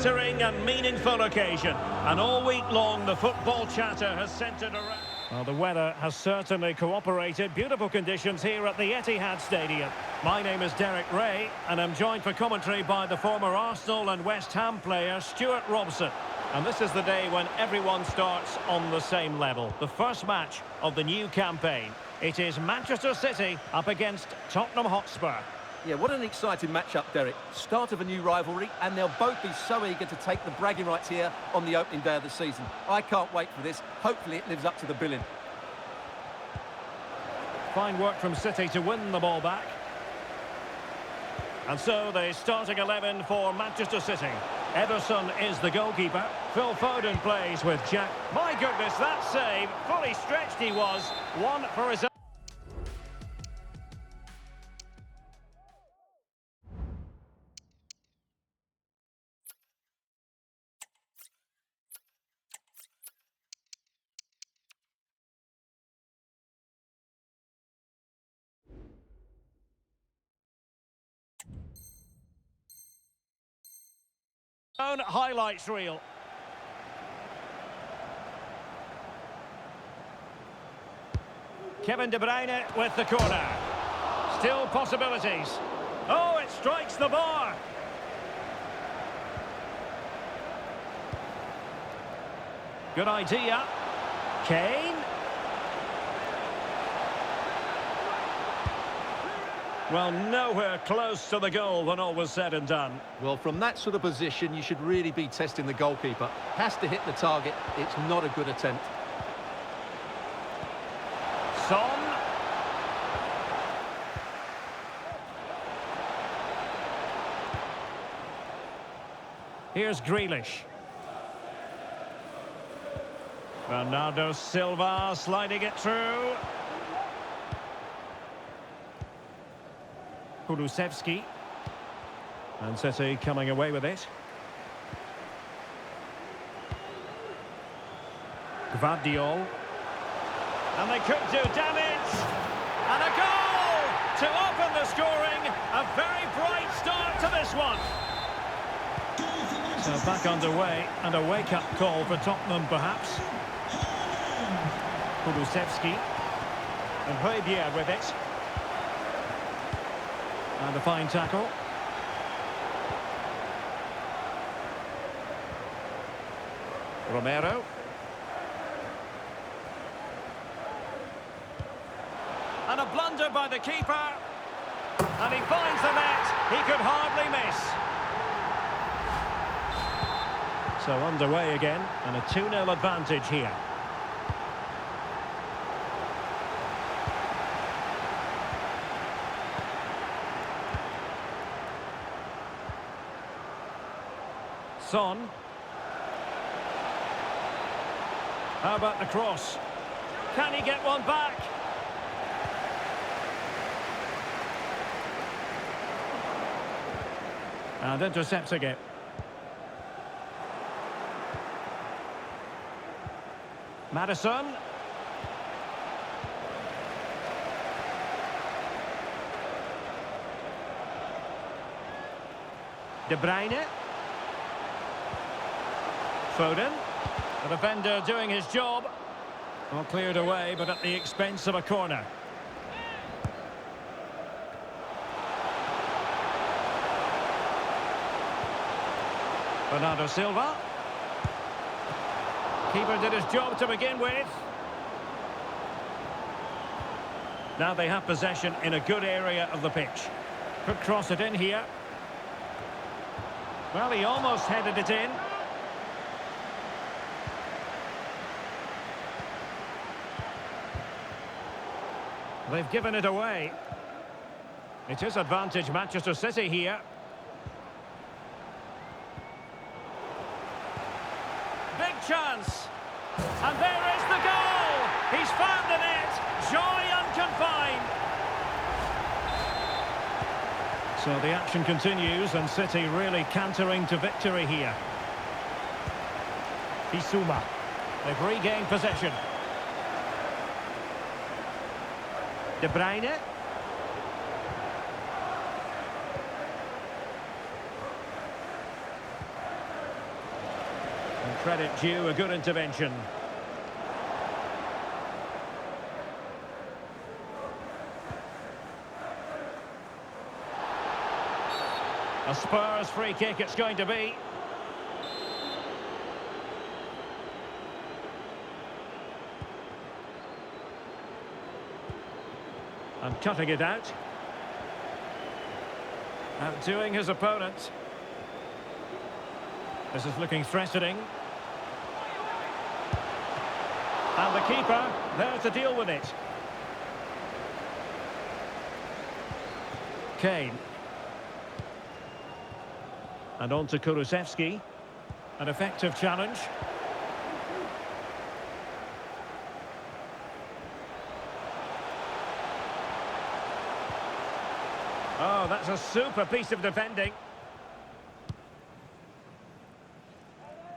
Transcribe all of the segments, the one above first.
flattering and meaningful occasion. And all week long, the football chatter has centred around... Well, the weather has certainly cooperated. Beautiful conditions here at the Etihad Stadium. My name is Derek Ray, and I'm joined for commentary by the former Arsenal and West Ham player, Stuart Robson. And this is the day when everyone starts on the same level. The first match of the new campaign. It is Manchester City up against Tottenham Hotspur. Yeah, what an exciting match-up, Derek. Start of a new rivalry, and they'll both be so eager to take the bragging rights here on the opening day of the season. I can't wait for this. Hopefully it lives up to the billing. Fine work from City to win the ball back. And so the starting 11 for Manchester City. Ederson is the goalkeeper. Phil Foden plays with Jack. My goodness, that save. Fully stretched he was. One for his own. Own highlights reel. Kevin De Bruyne with the corner. Still possibilities. Oh, it strikes the bar. Good idea. Kane. Well, nowhere close to the goal when all was said and done. Well, from that sort of position, you should really be testing the goalkeeper. Has to hit the target. It's not a good attempt. Son. Here's Grealish. Bernardo Silva sliding it through. Kulusevski. And City coming away with it. Gvardiol. And they could do damage. And a goal to open the scoring. A very bright start to this one. So back underway, and a wake-up call for Tottenham perhaps. Kulusevski. And Højbjerg with it. And a fine tackle. Romero. And a blunder by the keeper. And he finds the net. He could hardly miss. So underway again, and a 2-0 advantage here. Son. How about the cross? Can he get one back? And intercepting it. Maddison. De Bruyne. Foden. The defender doing his job. Well, cleared away, but at the expense of a corner. Bernardo Silva. Keeper did his job to begin with. Now they have possession in a good area of the pitch. Could cross it in here. Well, he almost headed it in. They've given it away. It is advantage Manchester City here. Big chance. And there is the goal. He's found the net. Joy unconfined. So the action continues and City really cantering to victory here. Bissouma. They've regained possession. De Bruyne. Credit due, a good intervention. A Spurs free kick it's going to be. And cutting it out. Outdoing his opponent. This is looking threatening. And the keeper there to deal with it. Kane. And on to Kulusevski. An effective challenge. Oh, that's a super piece of defending.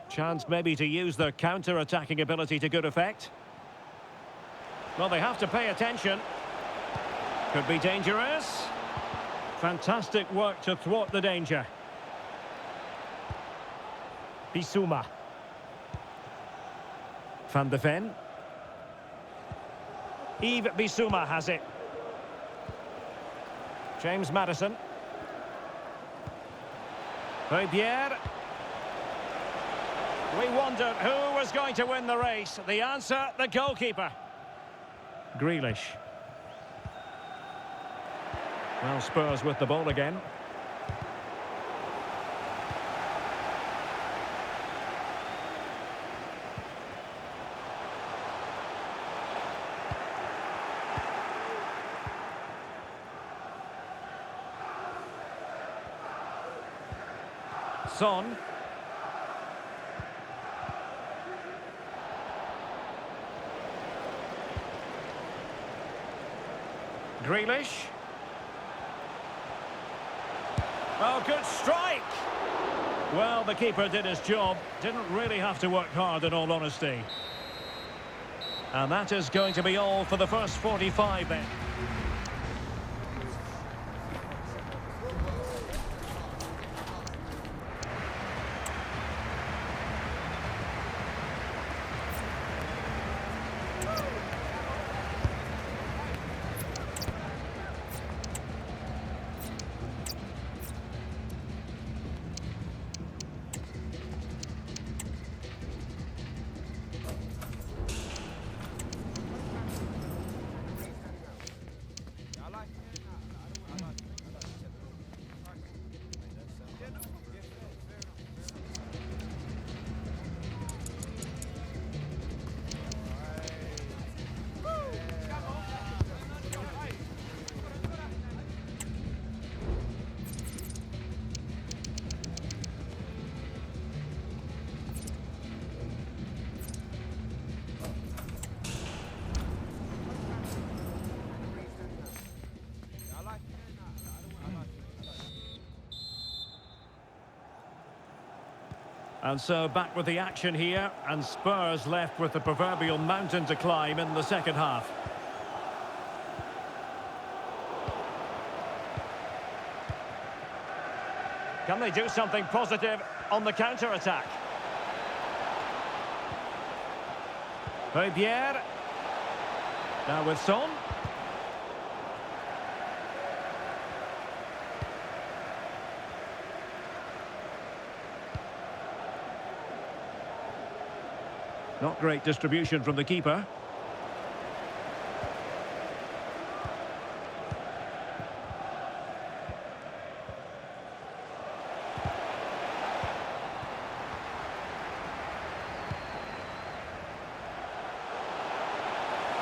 Chance maybe to use their counter-attacking ability to good effect. Well, they have to pay attention. Could be dangerous. Fantastic work to thwart the danger. Bissouma. Van de Ven. Yves Bissouma has it. James Maddison. Højbjerg. We wondered who was going to win the race. The answer, the goalkeeper. Grealish. Well, Spurs with the ball again. Son. Grealish. Oh, good strike! Well, the keeper did his job. Didn't really have to work hard, in all honesty. And that is going to be all for the first 45 then. And so back with the action here, and Spurs left with the proverbial mountain to climb in the second half. Can they do something positive on the counter-attack? Højbjerg. Now with Son. Not great distribution from the keeper.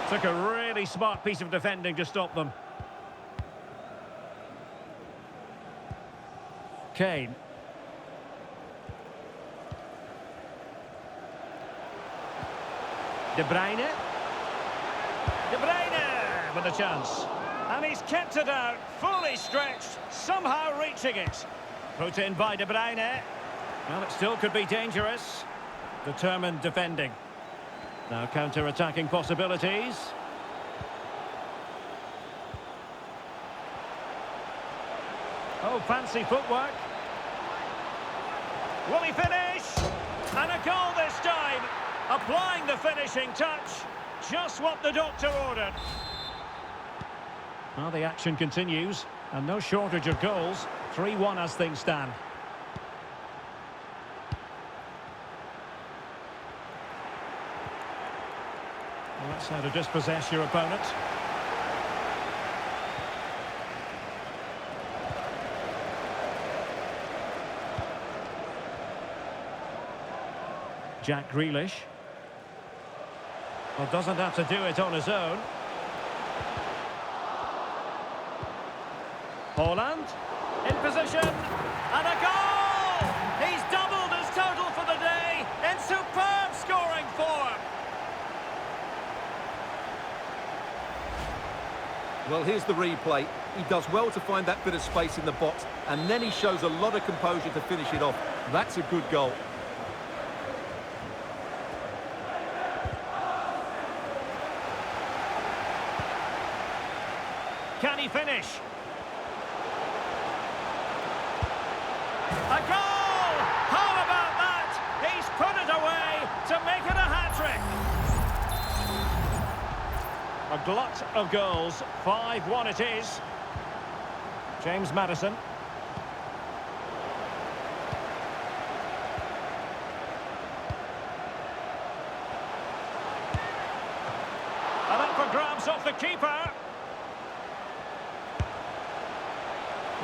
Took a really smart piece of defending to stop them. Kane. De Bruyne. De Bruyne with a chance. And he's kept it out, fully stretched, somehow reaching it. Put in by De Bruyne. Well, it still could be dangerous. Determined defending. Now counter-attacking possibilities. Oh, fancy footwork. Will he finish? And a goal this time. Applying the finishing touch. Just what the doctor ordered. Well, the action continues. And no shortage of goals. 3-1 as things stand. Well, that's how to dispossess your opponent. Jack Grealish. Well, doesn't have to do it on his own. Haaland in position and a goal! He's doubled his total for the day in superb scoring form. Well, here's the replay. He does well to find that bit of space in the box, and then he shows a lot of composure to finish it off. That's a good goal. Can he finish? A goal! How about that? He's put it away to make it a hat-trick. A glut of goals. 5-1 it is. James Maddison. And up for grabs off the keeper.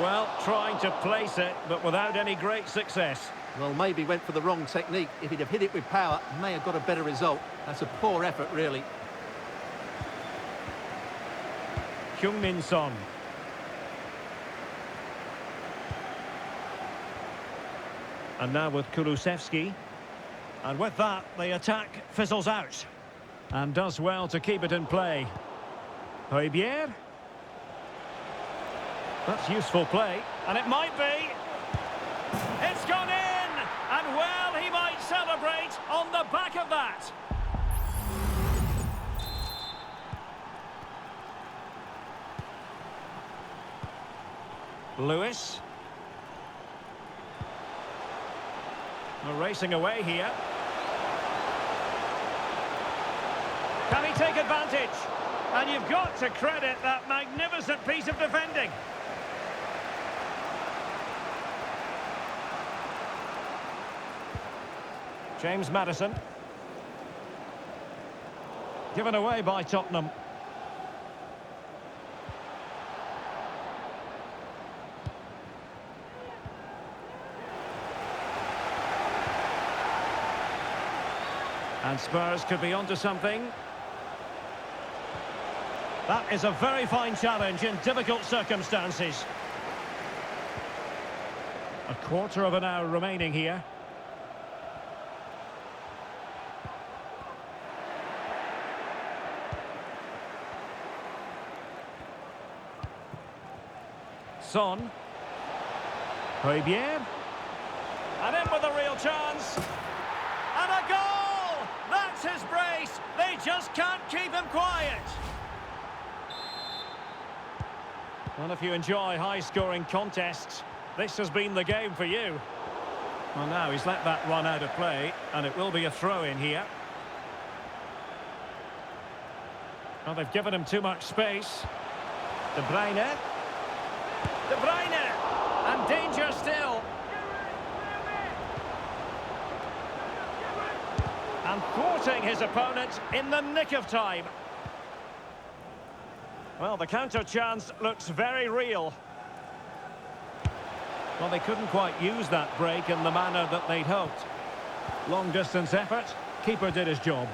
Well, trying to place it, but without any great success. Well, maybe went for the wrong technique. If he'd have hit it with power, may have got a better result. That's a poor effort, really. Heung-min Son. And now with Kulusevski. And with that, the attack fizzles out. And does well to keep it in play. Højbjerg. That's useful play, and it might be. It's gone in, and well, he might celebrate on the back of that. Lewis. We're racing away here. Can he take advantage? And you've got to credit that magnificent piece of defending. James Maddison. Given away by Tottenham. And Spurs could be onto something. That is a very fine challenge in difficult circumstances. A quarter of an hour remaining here. Son. Højbjerg. And in with a real chance. And a goal! That's his brace. They just can't keep him quiet. Well, if you enjoy high-scoring contests, this has been the game for you. Well, now he's let that run out of play, and it will be a throw-in here. Well, they've given him too much space. De Bruyne. De Bruyne! And danger still. And thwarting his opponent in the nick of time. Well, the counter chance looks very real. Well, they couldn't quite use that break in the manner that they'd hoped. Long distance effort. Keeper did his job.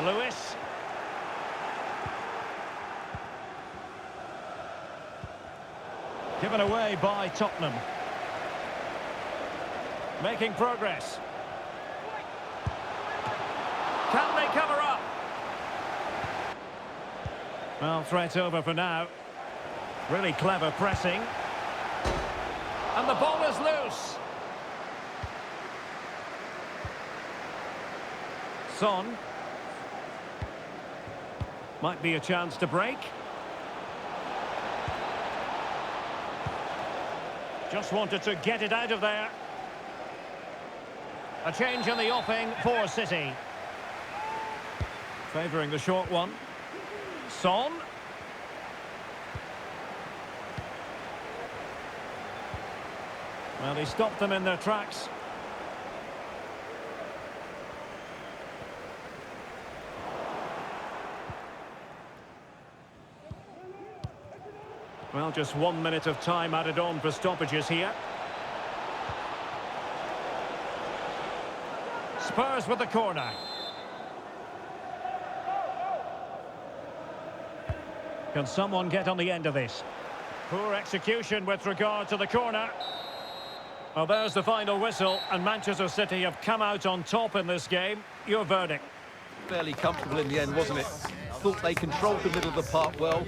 Lewis. Given away by Tottenham. Making progress. Can they cover up? Well, threat over for now. Really clever pressing. And the ball is loose. Son. Might be a chance to break. Just wanted to get it out of there. A change in the offing for City. Favouring the short one. Son. Well, he stopped them in their tracks. Well, just 1 minute of time added on for stoppages here. Spurs with the corner. Can someone get on the end of this? Poor execution with regard to the corner. Well, there's the final whistle, and Manchester City have come out on top in this game. Your verdict? Fairly comfortable in the end, wasn't it? Thought they controlled the middle of the park well.